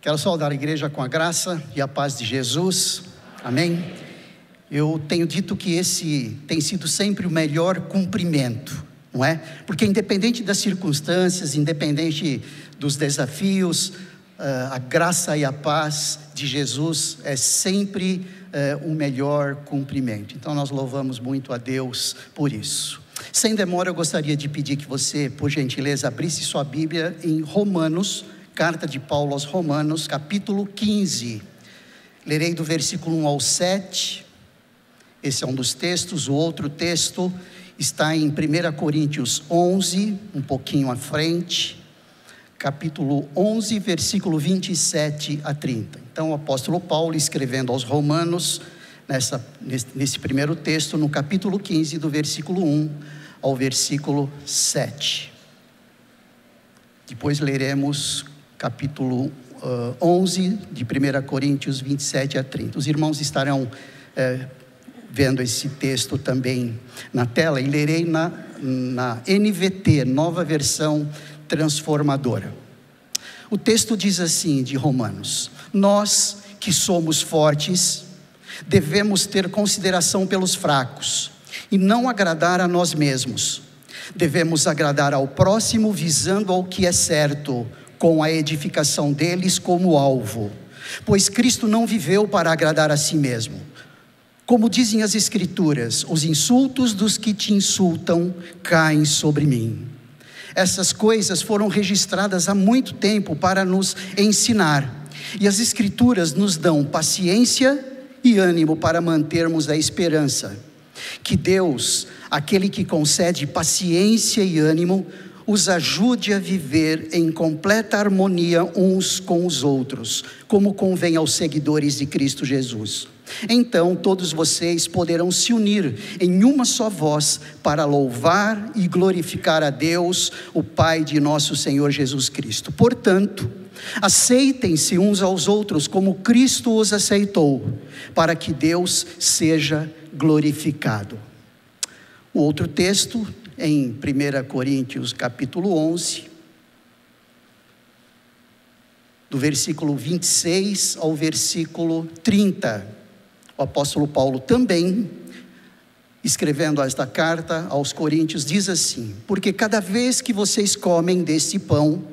Quero saudar a igreja com a graça e a paz de Jesus, amém? Eu tenho dito que esse tem sido sempre o melhor cumprimento, não é? Porque independente das circunstâncias, independente dos desafios, a graça e a paz de Jesus é sempre o melhor cumprimento. Então nós louvamos muito a Deus por isso. Sem demora, eu gostaria de pedir que você, por gentileza, abrisse sua Bíblia em Romanos, carta de Paulo aos Romanos, capítulo 15. Lerei do versículo 1 ao 7. Esse é um dos textos. O outro texto está em 1 Coríntios 11, um pouquinho à frente, capítulo 11, versículo 27 a 30. Então o apóstolo Paulo, escrevendo aos Romanos, nesse primeiro texto, no capítulo 15, do versículo 1 ao versículo 7. Depois leremos capítulo 11, de 1 Coríntios 27 a 30. Os irmãos estarão vendo esse texto também na tela, e lerei na NVT, nova versão transformadora. O texto diz assim, de Romanos: nós que somos fortes, devemos ter consideração pelos fracos, e não agradar a nós mesmos. Devemos agradar ao próximo, visando ao que é certo, com a edificação deles como alvo. Pois Cristo não viveu para agradar a si mesmo. Como dizem as Escrituras, os insultos dos que te insultam caem sobre mim. Essas coisas foram registradas há muito tempo para nos ensinar. E as Escrituras nos dão paciência e ânimo para mantermos a esperança. Que Deus, aquele que concede paciência e ânimo, os ajude a viver em completa harmonia uns com os outros, como convém aos seguidores de Cristo Jesus. Então todos vocês poderão se unir em uma só voz para louvar e glorificar a Deus, o Pai de nosso Senhor Jesus Cristo. Portanto, aceitem-se uns aos outros como Cristo os aceitou, para que Deus seja glorificado. O outro texto, em 1 Coríntios capítulo 11, do versículo 26 ao versículo 30. O apóstolo Paulo também, escrevendo esta carta aos Coríntios, diz assim: porque cada vez que vocês comem desse pão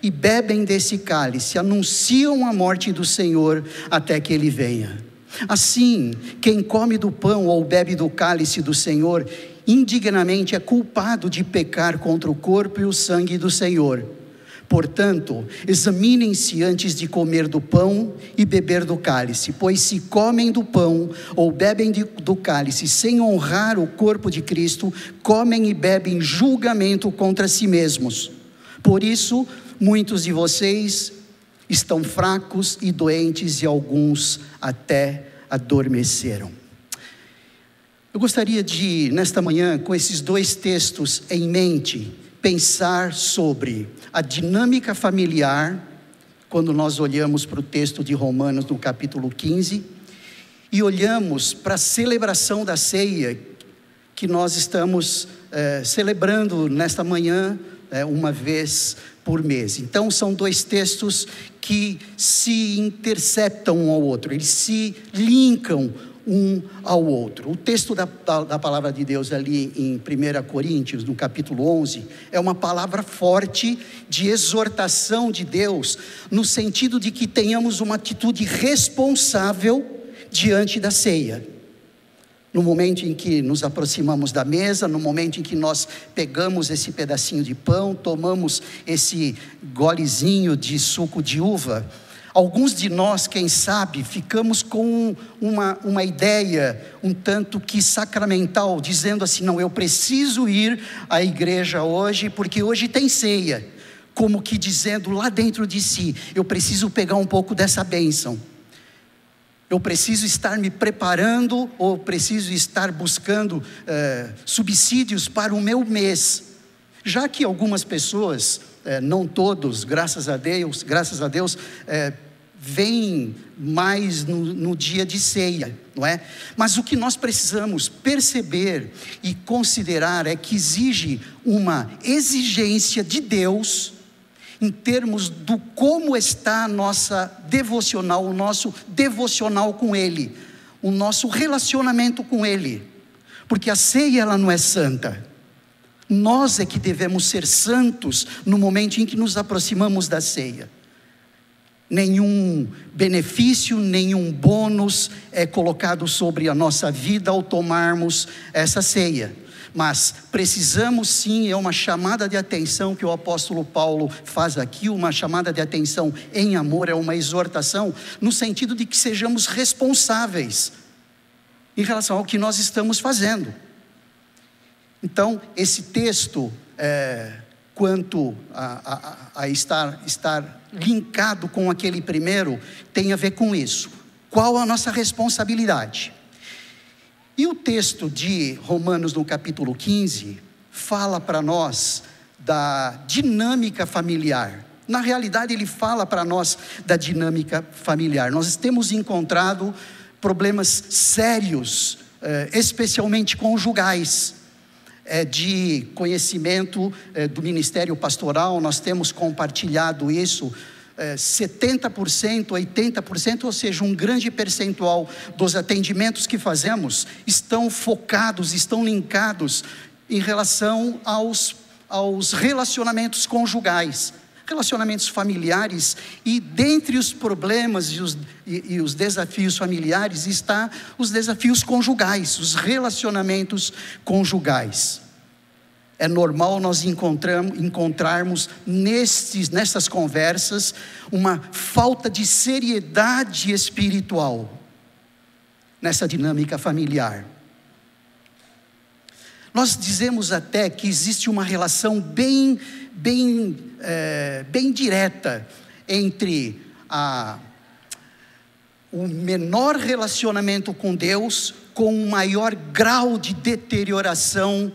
e bebem desse cálice, anunciam a morte do Senhor até que Ele venha. Assim, quem come do pão ou bebe do cálice do Senhor, indignamente é culpado de pecar contra o corpo e o sangue do Senhor. Portanto, examinem-se antes de comer do pão e beber do cálice, pois se comem do pão ou bebem do cálice sem honrar o corpo de Cristo, comem e bebem julgamento contra si mesmos. Por isso, muitos de vocês estão fracos e doentes, e alguns até adormeceram. Eu gostaria de, nesta manhã, com esses dois textos em mente, pensar sobre a dinâmica familiar, quando nós olhamos para o texto de Romanos no capítulo 15, e olhamos para a celebração da ceia, que nós estamos celebrando nesta manhã, uma vez por mês. Então são dois textos que se interceptam um ao outro, eles se linkam um ao outro. O texto da palavra de Deus ali em 1 Coríntios, no capítulo 11, é uma palavra forte de exortação de Deus, no sentido de que tenhamos uma atitude responsável diante da ceia. No momento em que nos aproximamos da mesa, no momento em que nós pegamos esse pedacinho de pão, tomamos esse golezinho de suco de uva, alguns de nós, quem sabe, ficamos com uma ideia um tanto que sacramental, dizendo assim: não, eu preciso ir à igreja hoje, porque hoje tem ceia. Como que dizendo lá dentro de si: eu preciso pegar um pouco dessa bênção. Eu preciso estar me preparando, ou preciso estar buscando subsídios para o meu mês. Já que algumas pessoas, não todos, graças a Deus, vêm mais no dia de ceia, não é? Mas o que nós precisamos perceber e considerar é que exige uma exigência de Deus em termos do como está a nossa devocional, o nosso devocional com Ele, o nosso relacionamento com Ele, porque a ceia ela não é santa, nós é que devemos ser santos no momento em que nos aproximamos da ceia. Nenhum benefício, nenhum bônus é colocado sobre a nossa vida ao tomarmos essa ceia. Mas precisamos sim, é uma chamada de atenção que o apóstolo Paulo faz aqui, uma chamada de atenção em amor, é uma exortação, no sentido de que sejamos responsáveis em relação ao que nós estamos fazendo. Então, esse texto, quanto a estar linkado com aquele primeiro, tem a ver com isso. Qual a nossa responsabilidade? E o texto de Romanos, no capítulo 15, fala para nós da dinâmica familiar. Na realidade, ele fala para nós da dinâmica familiar. Nós temos encontrado problemas sérios, especialmente conjugais, de conhecimento do ministério pastoral. Nós temos compartilhado isso, 70%, 80%, ou seja, um grande percentual dos atendimentos que fazemos estão focados, estão linkados em relação aos relacionamentos conjugais, relacionamentos familiares, e dentre os problemas e os desafios familiares está os desafios conjugais, os relacionamentos conjugais. É normal nós encontrarmos nessas conversas uma falta de seriedade espiritual nessa dinâmica familiar. Nós dizemos até que existe uma relação bem direta entre o menor relacionamento com Deus com um maior grau de deterioração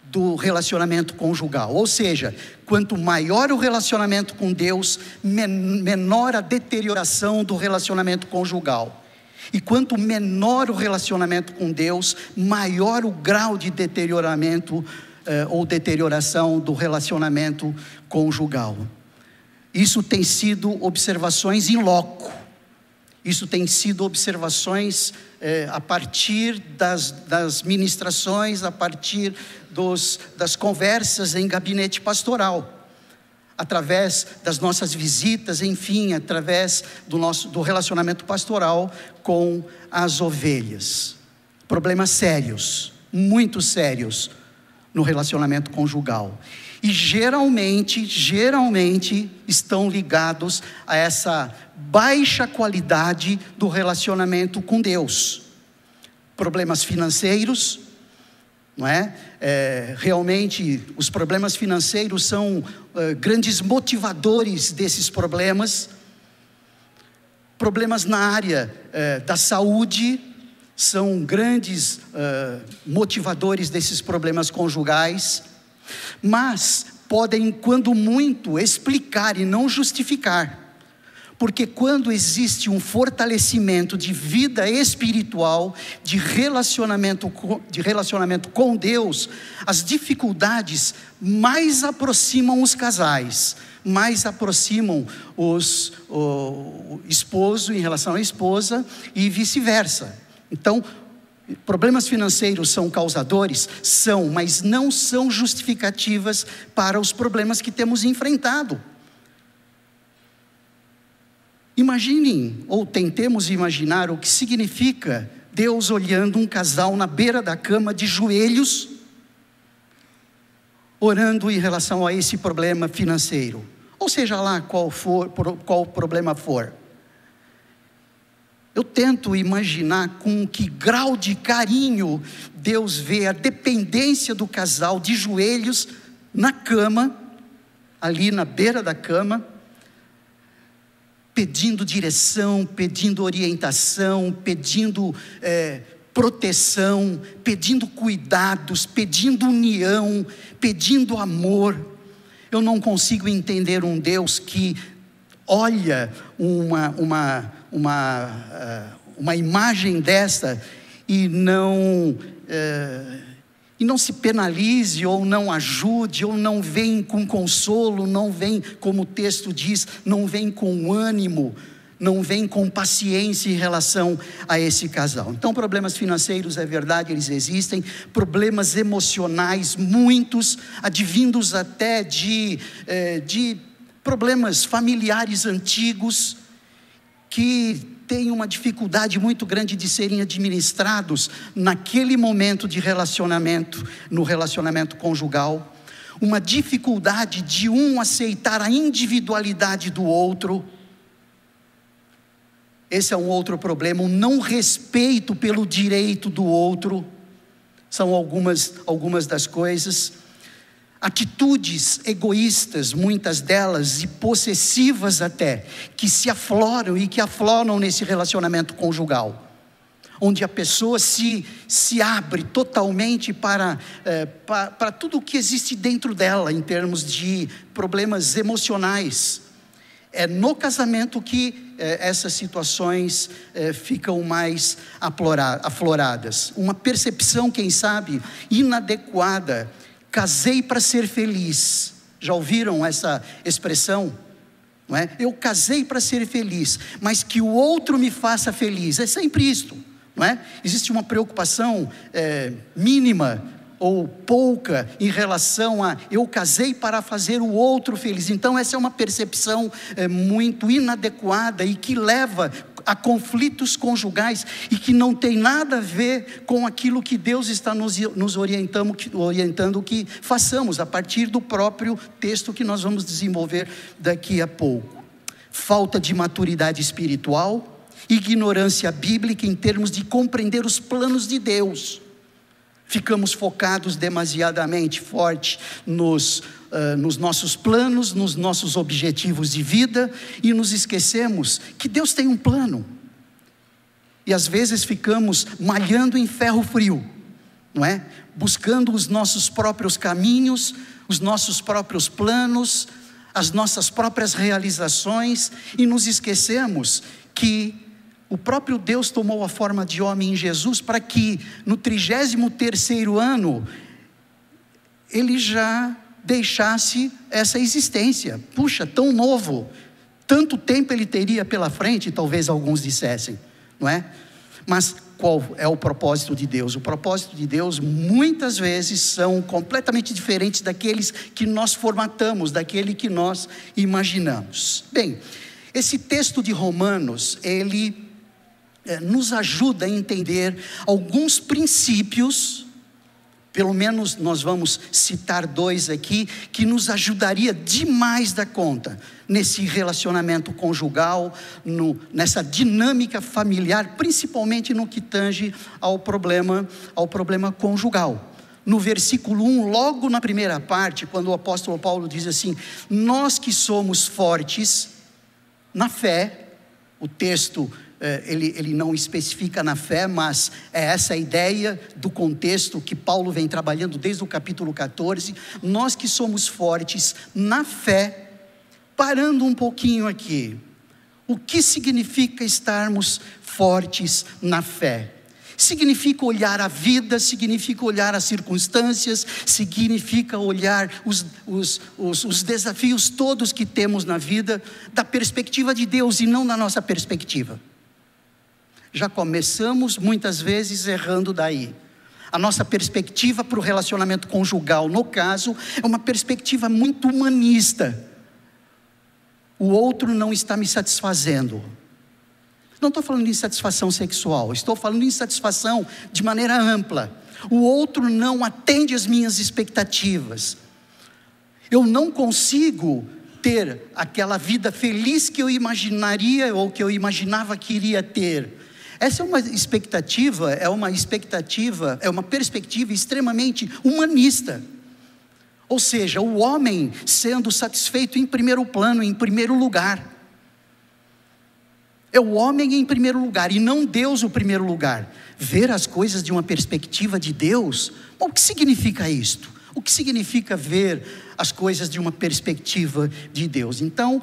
do relacionamento conjugal. Ou seja, quanto maior o relacionamento com Deus, menor a deterioração do relacionamento conjugal. E quanto menor o relacionamento com Deus, maior o grau de deterioramento ou deterioração do relacionamento conjugal. Isso tem sido observações in loco. Isso tem sido observações a partir das ministrações, a partir das conversas em gabinete pastoral, através das nossas visitas, enfim, através do relacionamento pastoral com as ovelhas. Problemas sérios, muito sérios no relacionamento conjugal. E geralmente estão ligados a essa baixa qualidade do relacionamento com Deus. Problemas financeiros, não é? Realmente os problemas financeiros são grandes motivadores desses problemas. Problemas na área da saúde são grandes motivadores desses problemas conjugais, mas podem, quando muito, explicar e não justificar. Porque quando existe um fortalecimento de vida espiritual, de relacionamento com Deus, as dificuldades mais aproximam os casais, mais aproximam o esposo em relação à esposa e vice-versa. Então, problemas financeiros são causadores? São, mas não são justificativas para os problemas que temos enfrentado. Imaginem, ou tentemos imaginar o que significa Deus olhando um casal na beira da cama de joelhos, orando em relação a esse problema financeiro, ou seja lá qual problema for. Eu tento imaginar com que grau de carinho Deus vê a dependência do casal de joelhos na cama, ali na beira da cama, pedindo direção, pedindo orientação, pedindo proteção, pedindo cuidados, pedindo união, pedindo amor. Eu não consigo entender um Deus que olha uma imagem dessa e E não se penalize, ou não ajude, ou não vem com consolo, não vem, como o texto diz, não vem com ânimo, não vem com paciência em relação a esse casal. Então, problemas financeiros, é verdade, eles existem. Problemas emocionais, muitos, advindos até de problemas familiares antigos, que têm uma dificuldade muito grande de serem administrados naquele momento de relacionamento, no relacionamento conjugal. Uma dificuldade de um aceitar a individualidade do outro. Esse é um outro problema, um não respeito pelo direito do outro. São algumas das coisas. Atitudes egoístas, muitas delas, e possessivas até, que se afloram e que afloram nesse relacionamento conjugal, onde a pessoa se abre totalmente para tudo o que existe dentro dela, em termos de problemas emocionais. É no casamento que essas situações ficam mais afloradas. Uma percepção, quem sabe, inadequada. Casei para ser feliz. Já ouviram essa expressão? Não é? Eu casei para ser feliz, mas que o outro me faça feliz. É sempre isto, não é? Existe uma preocupação mínima ou pouca em relação a eu casei para fazer o outro feliz. Então essa é uma percepção muito inadequada e que leva a conflitos conjugais e que não tem nada a ver com aquilo que Deus está nos orientando que façamos, a partir do próprio texto que nós vamos desenvolver daqui a pouco. Falta de maturidade espiritual, ignorância bíblica em termos de compreender os planos de Deus. Ficamos focados demasiadamente forte nos nossos planos, nos nossos objetivos de vida, e nos esquecemos que Deus tem um plano. E às vezes ficamos malhando em ferro frio, não é? Buscando os nossos próprios caminhos, os nossos próprios planos, as nossas próprias realizações, e nos esquecemos que o próprio Deus tomou a forma de homem em Jesus para que no 33º ano ele já deixasse essa existência. Puxa, tão novo, tanto tempo ele teria pela frente, talvez alguns dissessem, não é? Mas qual é o propósito de Deus? O propósito de Deus muitas vezes são completamente diferentes daqueles que nós formatamos, daquele que nós imaginamos. Bem, esse texto de Romanos, ele nos ajuda a entender alguns princípios, pelo menos nós vamos citar 2 aqui, que nos ajudaria demais da conta, nesse relacionamento conjugal, nessa dinâmica familiar, principalmente no que tange ao problema conjugal. No versículo 1, logo na primeira parte, quando o apóstolo Paulo diz assim: nós que somos fortes na fé, o texto ele não especifica na fé, mas é essa a ideia do contexto que Paulo vem trabalhando desde o capítulo 14. Nós que somos fortes na fé. Parando um pouquinho aqui, o que significa estarmos fortes na fé? Significa olhar a vida, significa olhar as circunstâncias, significa olhar os desafios todos que temos na vida da perspectiva de Deus e não da nossa perspectiva. Já começamos muitas vezes errando daí. A nossa perspectiva para o relacionamento conjugal, no caso, é uma perspectiva muito humanista. O outro não está me satisfazendo. Não estou falando de insatisfação sexual, estou falando de insatisfação de maneira ampla. O outro não atende às minhas expectativas. Eu não consigo ter aquela vida feliz que eu imaginaria ou que eu imaginava que iria ter. Essa é uma expectativa, é uma perspectiva extremamente humanista. Ou seja, o homem sendo satisfeito em primeiro plano, em primeiro lugar. É o homem em primeiro lugar e não Deus o primeiro lugar. Ver as coisas de uma perspectiva de Deus, bom, o que significa isto? O que significa ver as coisas de uma perspectiva de Deus? Então,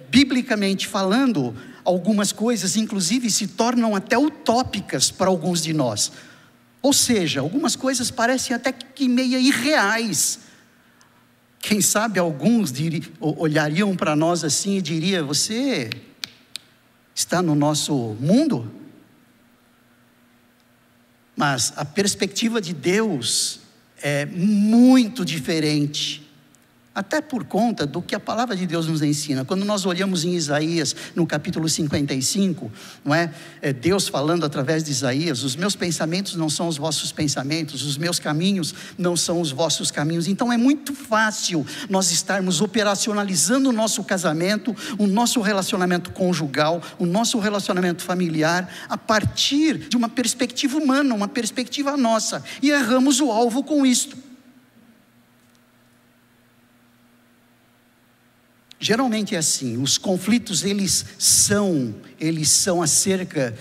biblicamente falando, algumas coisas inclusive se tornam até utópicas para alguns de nós. Ou seja, algumas coisas parecem até que meio irreais. Quem sabe alguns olhariam para nós assim e diriam: você está no nosso mundo? Mas a perspectiva de Deus é muito diferente. Até por conta do que a palavra de Deus nos ensina. Quando nós olhamos em Isaías, no capítulo 55, não é? Deus falando através de Isaías: os meus pensamentos não são os vossos pensamentos, os meus caminhos não são os vossos caminhos. Então é muito fácil nós estarmos operacionalizando o nosso casamento, o nosso relacionamento conjugal, o nosso relacionamento familiar, a partir de uma perspectiva humana, uma perspectiva nossa, e erramos o alvo com isto. Geralmente é assim, os conflitos eles são acerca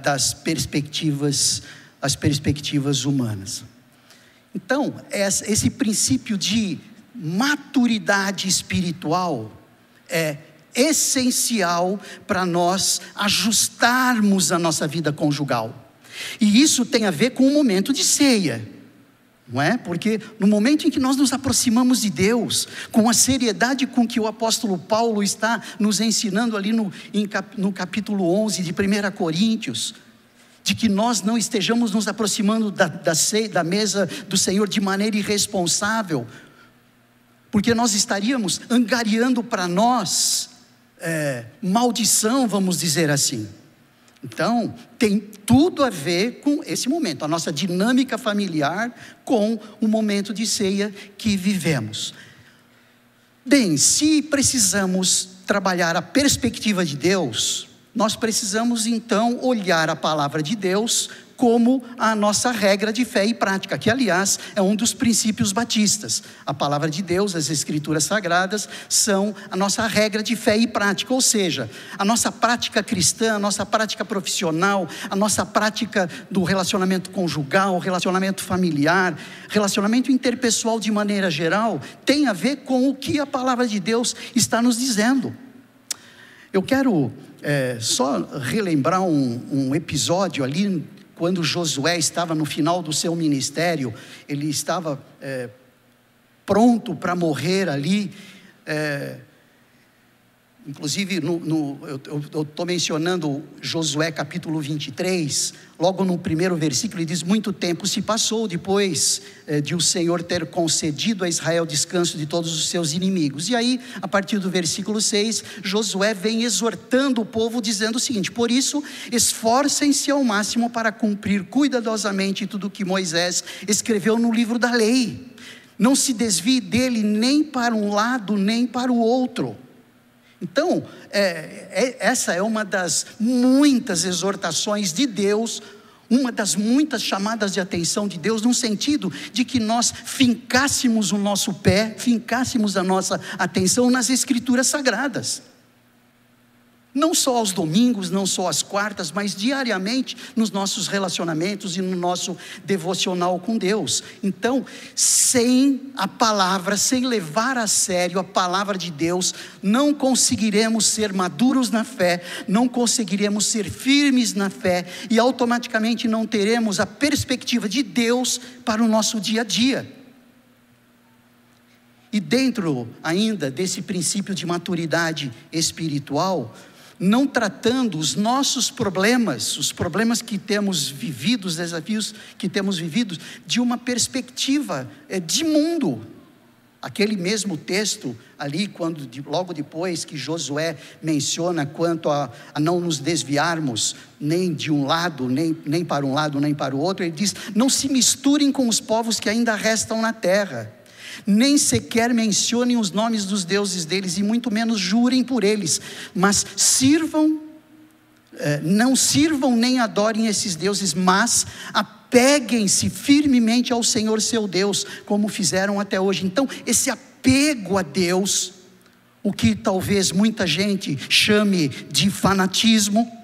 das perspectivas, as perspectivas humanas. Então, esse princípio de maturidade espiritual é essencial para nós ajustarmos a nossa vida conjugal. E isso tem a ver com o momento de ceia. Não é? Porque no momento em que nós nos aproximamos de Deus, com a seriedade com que o apóstolo Paulo está nos ensinando ali no capítulo 11 de 1 Coríntios, de que nós não estejamos nos aproximando da mesa do Senhor de maneira irresponsável, porque nós estaríamos angariando para nós maldição, vamos dizer assim. Então, tem tudo a ver com esse momento, a nossa dinâmica familiar com o momento de ceia que vivemos. Bem, se precisamos trabalhar a perspectiva de Deus, nós precisamos então olhar a palavra de Deus como a nossa regra de fé e prática, que aliás é um dos princípios batistas. A palavra de Deus, as escrituras sagradas, são a nossa regra de fé e prática, ou seja, a nossa prática cristã, a nossa prática profissional, a nossa prática do relacionamento conjugal, relacionamento familiar, relacionamento interpessoal de maneira geral, tem a ver com o que a palavra de Deus está nos dizendo. Eu quero só relembrar um episódio ali, quando Josué estava no final do seu ministério, ele estava pronto para morrer ali. Inclusive, eu estou mencionando Josué capítulo 23, logo no primeiro versículo, ele diz: muito tempo se passou depois de o Senhor ter concedido a Israel descanso de todos os seus inimigos. E aí, a partir do versículo 6, Josué vem exortando o povo, dizendo o seguinte: por isso, esforcem-se ao máximo para cumprir cuidadosamente tudo o que Moisés escreveu no livro da lei. Não se desvie dele nem para um lado, nem para o outro. Então, essa é uma das muitas exortações de Deus, uma das muitas chamadas de atenção de Deus, no sentido de que nós fincássemos o nosso pé, fincássemos a nossa atenção nas escrituras sagradas. Não só aos domingos, não só às quartas, mas diariamente nos nossos relacionamentos e no nosso devocional com Deus. Então, sem a palavra, sem levar a sério a palavra de Deus, não conseguiremos ser maduros na fé, não conseguiremos ser firmes na fé e automaticamente não teremos a perspectiva de Deus para o nosso dia a dia. E dentro ainda desse princípio de maturidade espiritual, não tratando os nossos problemas, os problemas que temos vivido, os desafios que temos vivido, de uma perspectiva de mundo. Aquele mesmo texto ali, logo depois que Josué menciona quanto a não nos desviarmos nem de um lado, nem para um lado, nem para o outro, ele diz: não se misturem com os povos que ainda restam na terra, nem sequer mencionem os nomes dos deuses deles, e muito menos jurem por eles, mas não sirvam nem adorem esses deuses, mas apeguem-se firmemente ao Senhor seu Deus, como fizeram até hoje. Então, esse apego a Deus, o que talvez muita gente chame de fanatismo,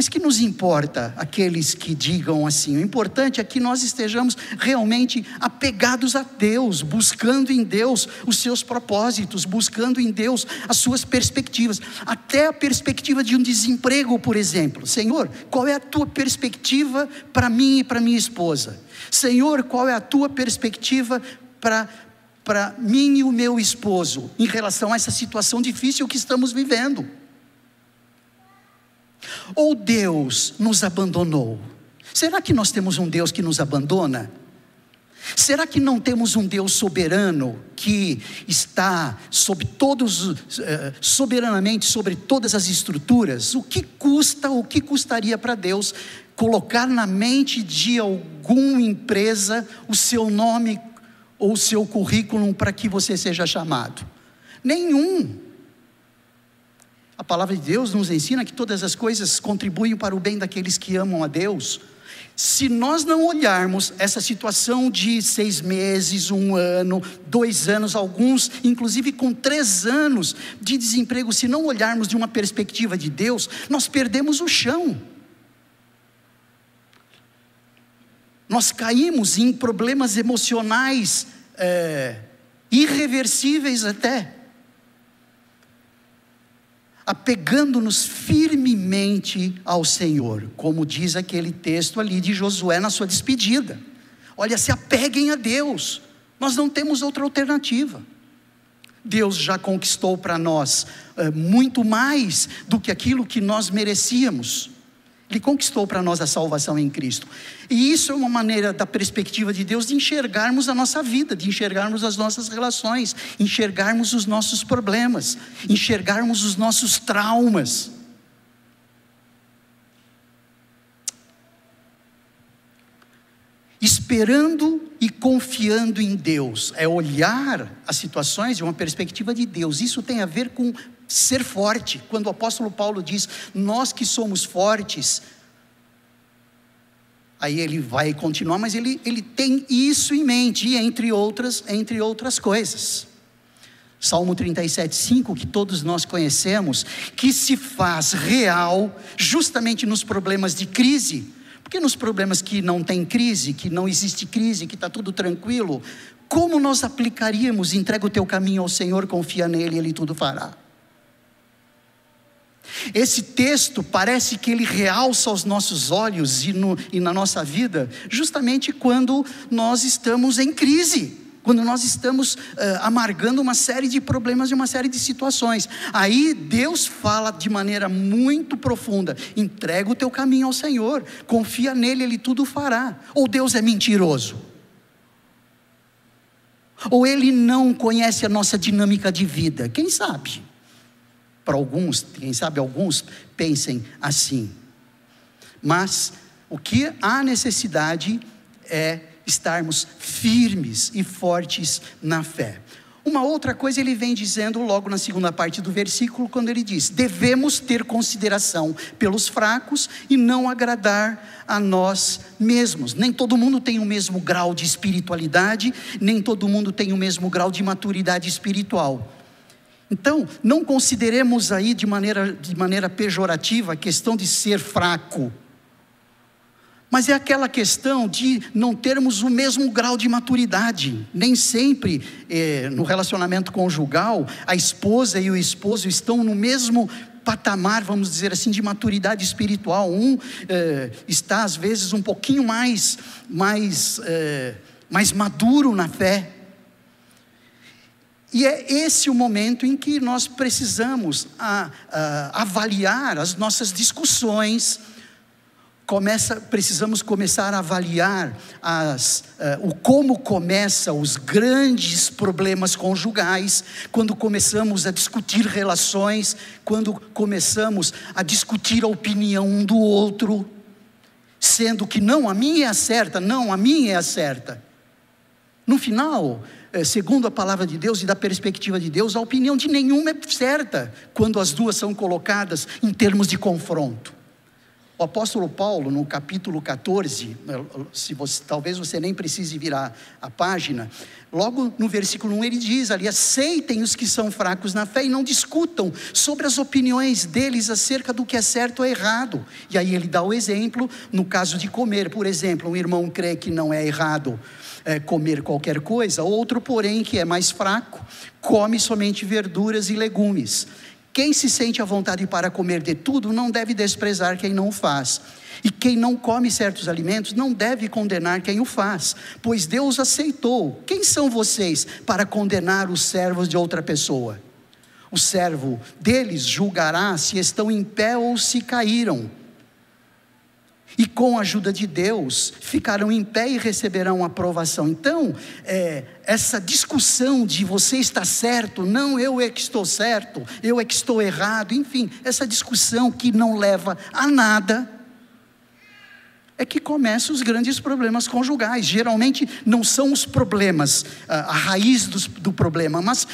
Mas que nos importa aqueles que digam assim? O importante é que nós estejamos realmente apegados a Deus, buscando em Deus os seus propósitos, buscando em Deus as suas perspectivas, até a perspectiva de um desemprego, por exemplo. Senhor, qual é a tua perspectiva para mim e para minha esposa? Senhor, qual é a tua perspectiva para mim e o meu esposo em relação a essa situação difícil que estamos vivendo? Ou Deus nos abandonou? Será que nós temos um Deus que nos abandona? Será que não temos um Deus soberano que está soberanamente sobre todas as estruturas? O que custaria para Deus colocar na mente de alguma empresa o seu nome ou o seu currículo para que você seja chamado? Nenhum. A palavra de Deus nos ensina que todas as coisas contribuem para o bem daqueles que amam a Deus. Se nós não olharmos essa situação de 6 meses, 1 ano, 2 anos, alguns inclusive com 3 anos de desemprego, se não olharmos de uma perspectiva de Deus, nós perdemos o chão. Nós caímos em problemas emocionais irreversíveis até, apegando-nos firmemente ao Senhor, como diz aquele texto ali de Josué na sua despedida. Olha, se apeguem a Deus, nós não temos outra alternativa. Deus já conquistou para nós muito mais do que aquilo que nós merecíamos. Ele conquistou para nós a salvação em Cristo. E isso é uma maneira, da perspectiva de Deus, de enxergarmos a nossa vida, de enxergarmos as nossas relações, enxergarmos os nossos problemas, enxergarmos os nossos traumas. Esperando e confiando em Deus, é olhar as situações de uma perspectiva de Deus. Isso tem a ver com ser forte. Quando o apóstolo Paulo diz, nós que somos fortes, aí ele vai continuar, mas ele tem isso em mente, e entre outras coisas. Salmo 37:5, que todos nós conhecemos, que se faz real justamente nos problemas de crise. Porque nos problemas que não tem crise, que não existe crise, que está tudo tranquilo, como nós aplicaríamos, entrega o teu caminho ao Senhor, confia nele, ele tudo fará? Esse texto parece que ele realça aos nossos olhos e na nossa vida, justamente quando nós estamos em crise, quando nós estamos amargando uma série de problemas e uma série de situações. Aí Deus fala de maneira muito profunda, entrega o teu caminho ao Senhor, confia nele, ele tudo fará. Ou Deus é mentiroso? Ou ele não conhece a nossa dinâmica de vida? Quem sabe? Para alguns, quem sabe alguns pensem assim. Mas o que há necessidade é estarmos firmes e fortes na fé. Uma outra coisa ele vem dizendo logo na segunda parte do versículo, quando ele diz, devemos ter consideração pelos fracos e não agradar a nós mesmos. Nem todo mundo tem o mesmo grau de espiritualidade, nem todo mundo tem o mesmo grau de maturidade espiritual. Então, não consideremos aí de maneira pejorativa a questão de ser fraco, mas é aquela questão de não termos o mesmo grau de maturidade. Nem sempre no relacionamento conjugal a esposa e o esposo estão no mesmo patamar, vamos dizer assim, de maturidade espiritual. Um está às vezes um pouquinho mais maduro na fé. E é esse o momento em que nós precisamos avaliar as nossas discussões, precisamos começar a avaliar como começam os grandes problemas conjugais, quando começamos a discutir relações, quando começamos a discutir a opinião um do outro, sendo que não, a minha é a certa, não, a minha é a certa. No final, segundo a palavra de Deus e da perspectiva de Deus, a opinião de nenhuma é certa, quando as duas são colocadas em termos de confronto. O apóstolo Paulo, no capítulo 14, talvez você nem precise virar a página, logo no versículo 1 ele diz ali: aceitem os que são fracos na fé e não discutam sobre as opiniões deles acerca do que é certo ou errado. E aí ele dá o exemplo, no caso de comer, por exemplo, um irmão crê que não é errado comer qualquer coisa, outro porém que é mais fraco, come somente verduras e legumes. Quem se sente à vontade para comer de tudo, não deve desprezar quem não o faz. E quem não come certos alimentos, não deve condenar quem o faz, pois Deus aceitou. Quem são vocês para condenar os servos de outra pessoa? O servo deles julgará se estão em pé ou se caíram. E com a ajuda de Deus, ficarão em pé e receberão aprovação. Então, essa discussão de você está certo, não, eu é que estou certo, eu é que estou errado, enfim, essa discussão que não leva a nada, é que começam os grandes problemas conjugais. Geralmente não são os problemas, a raiz do problema, mas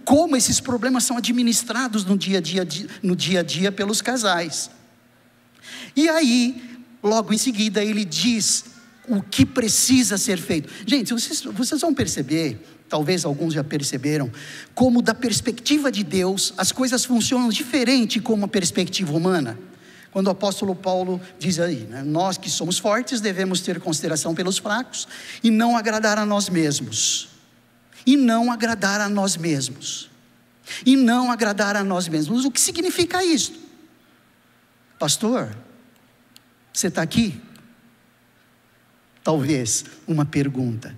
como esses problemas são administrados no dia a dia pelos casais. E aí, logo em seguida ele diz o que precisa ser feito. Gente, vocês vão perceber, talvez alguns já perceberam, como da perspectiva de Deus, as coisas funcionam diferente como a perspectiva humana. Quando o apóstolo Paulo diz aí, né, nós que somos fortes devemos ter consideração pelos fracos e não agradar a nós mesmos. E não agradar a nós mesmos. E não agradar a nós mesmos. O que significa isso? Pastor, você está aqui? Talvez uma pergunta.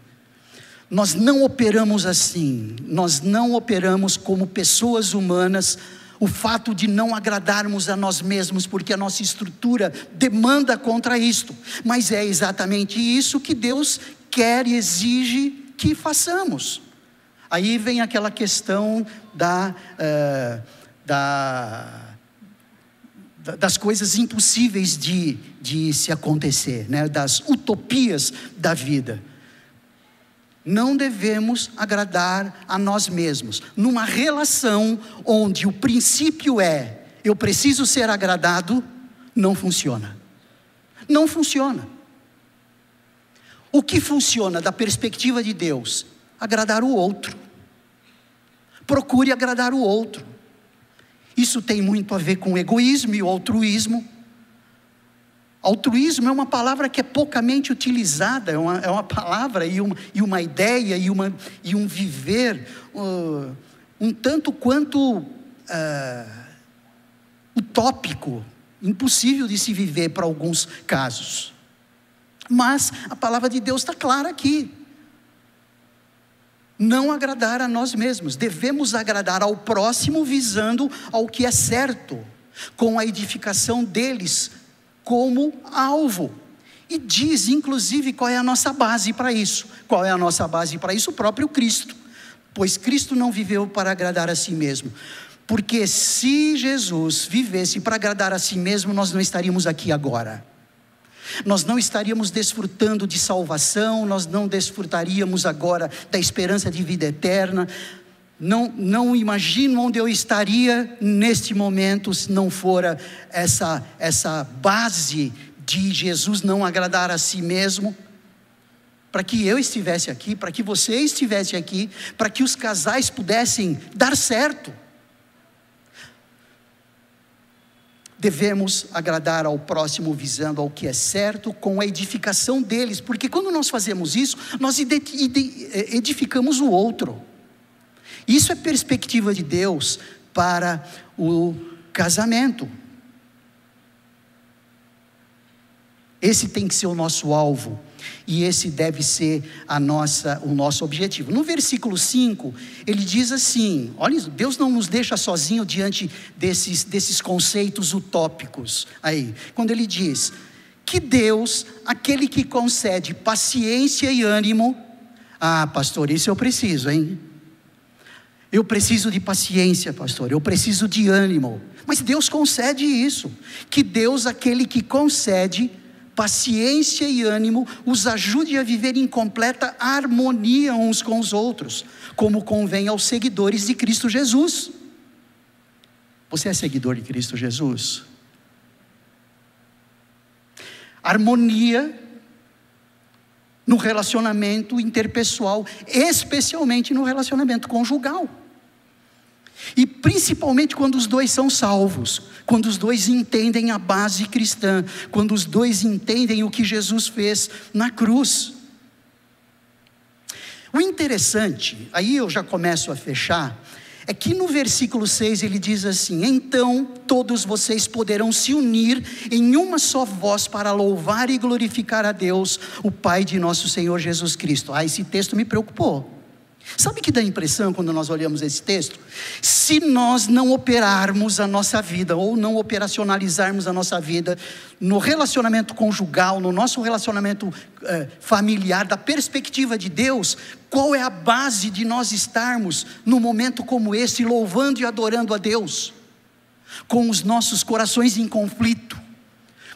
Nós não operamos assim, nós não operamos como pessoas humanas, o fato de não agradarmos a nós mesmos, porque a nossa estrutura demanda contra isto, mas é exatamente isso que Deus quer e exige que façamos. Aí vem aquela questão das coisas impossíveis de se acontecer, né? Das utopias da vida. Não devemos agradar a nós mesmos. Numa relação onde o princípio é, eu preciso ser agradado, não funciona. Não funciona. O que funciona da perspectiva de Deus? Agradar o outro. Procure agradar o outro. Isso tem muito a ver com egoísmo e altruísmo. Altruísmo é uma palavra que é poucamente utilizada, é uma palavra e uma ideia e um viver um tanto quanto utópico, impossível de se viver para alguns casos. Mas a palavra de Deus está clara aqui. Não agradar a nós mesmos, devemos agradar ao próximo visando ao que é certo, com a edificação deles como alvo. E diz inclusive qual é a nossa base para isso. Qual é a nossa base para isso? O próprio Cristo. Pois Cristo não viveu para agradar a si mesmo. Porque se Jesus vivesse para agradar a si mesmo, nós não estaríamos aqui agora. Nós não estaríamos desfrutando de salvação, nós não desfrutaríamos agora da esperança de vida eterna. Não imagino onde eu estaria neste momento se não fora essa base de Jesus não agradar a si mesmo, para que eu estivesse aqui, para que você estivesse aqui, para que os casais pudessem dar certo. Devemos agradar ao próximo visando ao que é certo, com a edificação deles, porque quando nós fazemos isso, nós edificamos o outro. Isso é perspectiva de Deus para o casamento. Esse tem que ser o nosso alvo, e esse deve ser o nosso objetivo. No versículo 5, ele diz assim, olha, Deus não nos deixa sozinho diante desses conceitos utópicos. Aí, quando ele diz, que Deus, aquele que concede paciência e ânimo, pastor, isso eu preciso, hein? Eu preciso de paciência, pastor, eu preciso de ânimo, mas Deus concede isso, que Deus, aquele que concede paciência e ânimo, os ajude a viver em completa harmonia uns com os outros, como convém aos seguidores de Cristo Jesus. Você é seguidor de Cristo Jesus? harmonia no relacionamento interpessoal, especialmente no relacionamento conjugal. E principalmente quando os dois são salvos, quando os dois entendem a base cristã, quando os dois entendem o que Jesus fez na cruz. O interessante, aí eu já começo a fechar, é que no versículo 6 ele diz assim: então todos vocês poderão se unir em uma só voz para louvar e glorificar a Deus, o Pai de nosso Senhor Jesus Cristo. Esse texto me preocupou. Sabe o que dá impressão quando nós olhamos esse texto? Se nós não operarmos a nossa vida, ou não operacionalizarmos a nossa vida no relacionamento conjugal, no nosso relacionamento familiar, da perspectiva de Deus, qual é a base de nós estarmos num momento como esse, louvando e adorando a Deus, com os nossos corações em conflito,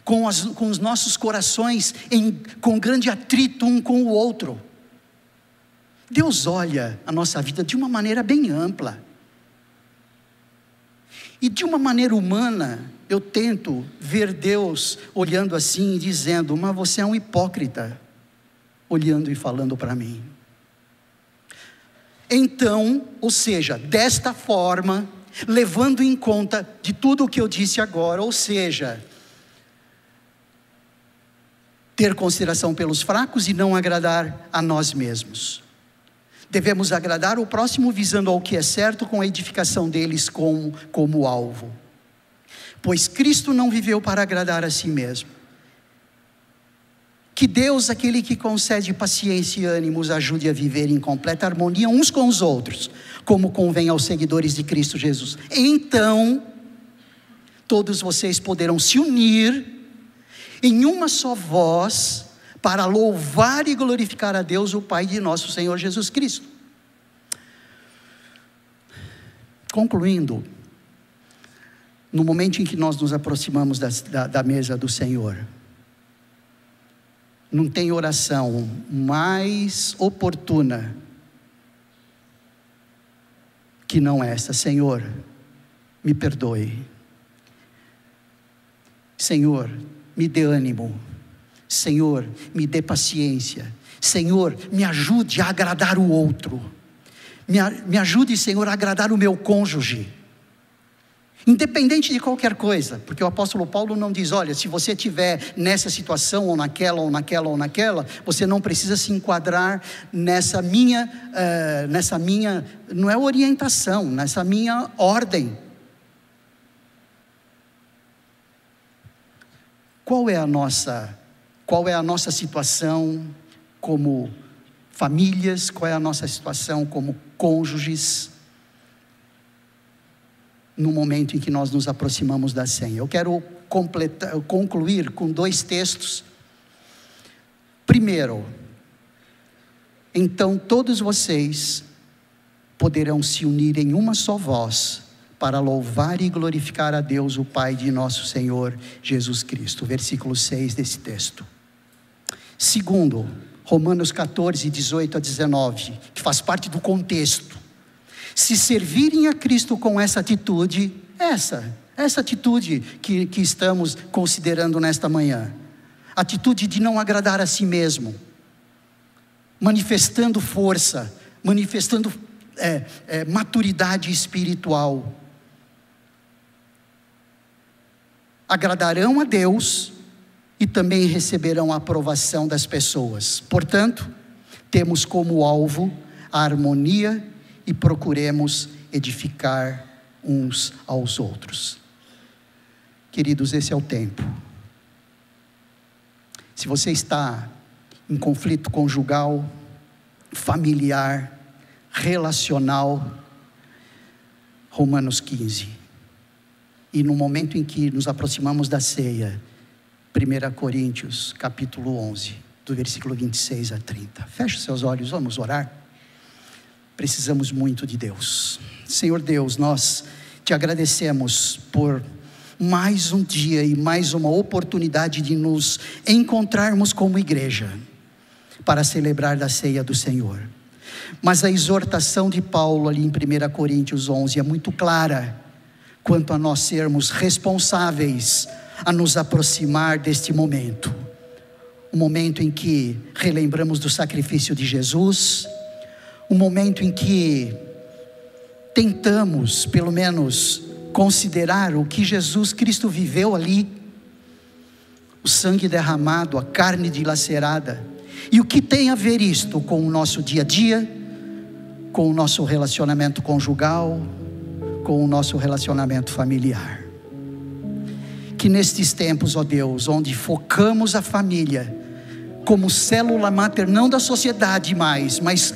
com os nossos corações com grande atrito um com o outro? Deus olha a nossa vida de uma maneira bem ampla. E de uma maneira humana, eu tento ver Deus olhando assim e dizendo: mas você é um hipócrita, olhando e falando para mim. Então, ou seja, desta forma, levando em conta de tudo o que eu disse agora, ou seja, ter consideração pelos fracos e não agradar a nós mesmos. Devemos agradar o próximo visando ao que é certo, com a edificação deles como alvo. Pois Cristo não viveu para agradar a si mesmo. Que Deus, aquele que concede paciência e ânimos, ajude a viver em completa harmonia uns com os outros, como convém aos seguidores de Cristo Jesus. Então, todos vocês poderão se unir em uma só voz, para louvar e glorificar a Deus, o Pai de nosso Senhor Jesus Cristo. Concluindo, no momento em que nós nos aproximamos da mesa do Senhor, não tem oração mais oportuna que não essa: Senhor, me perdoe. Senhor, me dê ânimo. Senhor, me dê paciência. Senhor, me ajude a agradar o outro. Me ajude, Senhor, a agradar o meu cônjuge. Independente de qualquer coisa, porque o apóstolo Paulo não diz: olha, se você estiver nessa situação, ou naquela, ou naquela, ou naquela, você não precisa se enquadrar nessa minha, não é orientação, nessa minha ordem. Qual é a nossa situação como famílias? Qual é a nossa situação como cônjuges? No momento em que nós nos aproximamos da ceia, eu quero concluir com 2 textos. Primeiro, então todos vocês poderão se unir em uma só voz, para louvar e glorificar a Deus, o Pai de nosso Senhor Jesus Cristo. Versículo 6 desse texto. Segundo, Romanos 14, 18 a 19, que faz parte do contexto. Se servirem a Cristo com essa atitude, essa atitude que estamos considerando nesta manhã, atitude de não agradar a si mesmo, manifestando força, manifestando maturidade espiritual, agradarão a Deus e também receberão a aprovação das pessoas. Portanto, temos como alvo a harmonia e procuremos edificar uns aos outros. Queridos, esse é o tempo. Se você está em conflito conjugal, familiar, relacional, Romanos 15. E no momento em que nos aproximamos da ceia, 1 Coríntios, capítulo 11, do versículo 26 a 30. Feche seus olhos, vamos orar. Precisamos muito de Deus. Senhor Deus, nós te agradecemos por mais um dia e mais uma oportunidade de nos encontrarmos como igreja, para celebrar da ceia do Senhor. Mas a exortação de Paulo ali em 1 Coríntios 11 é muito clara, quanto a nós sermos responsáveis a nos aproximar deste momento. um momento em que relembramos do sacrifício de Jesus, um momento em que tentamos, pelo menos, considerar o que Jesus Cristo viveu ali, o sangue derramado, a carne dilacerada, e o que tem a ver isto com o nosso dia a dia, com o nosso relacionamento conjugal, com o nosso relacionamento familiar. Que nestes tempos, ó Deus, onde focamos a família como célula mater, não da sociedade mais, mas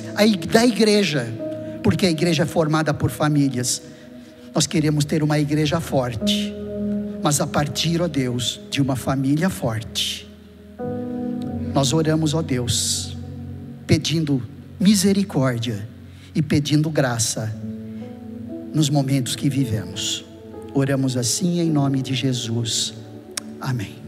da igreja, porque a igreja é formada por famílias. Nós queremos ter uma igreja forte, mas a partir, ó Deus, de uma família forte. Nós oramos, ó Deus, pedindo misericórdia e pedindo graça nos momentos que vivemos. Oramos assim em nome de Jesus. Amém.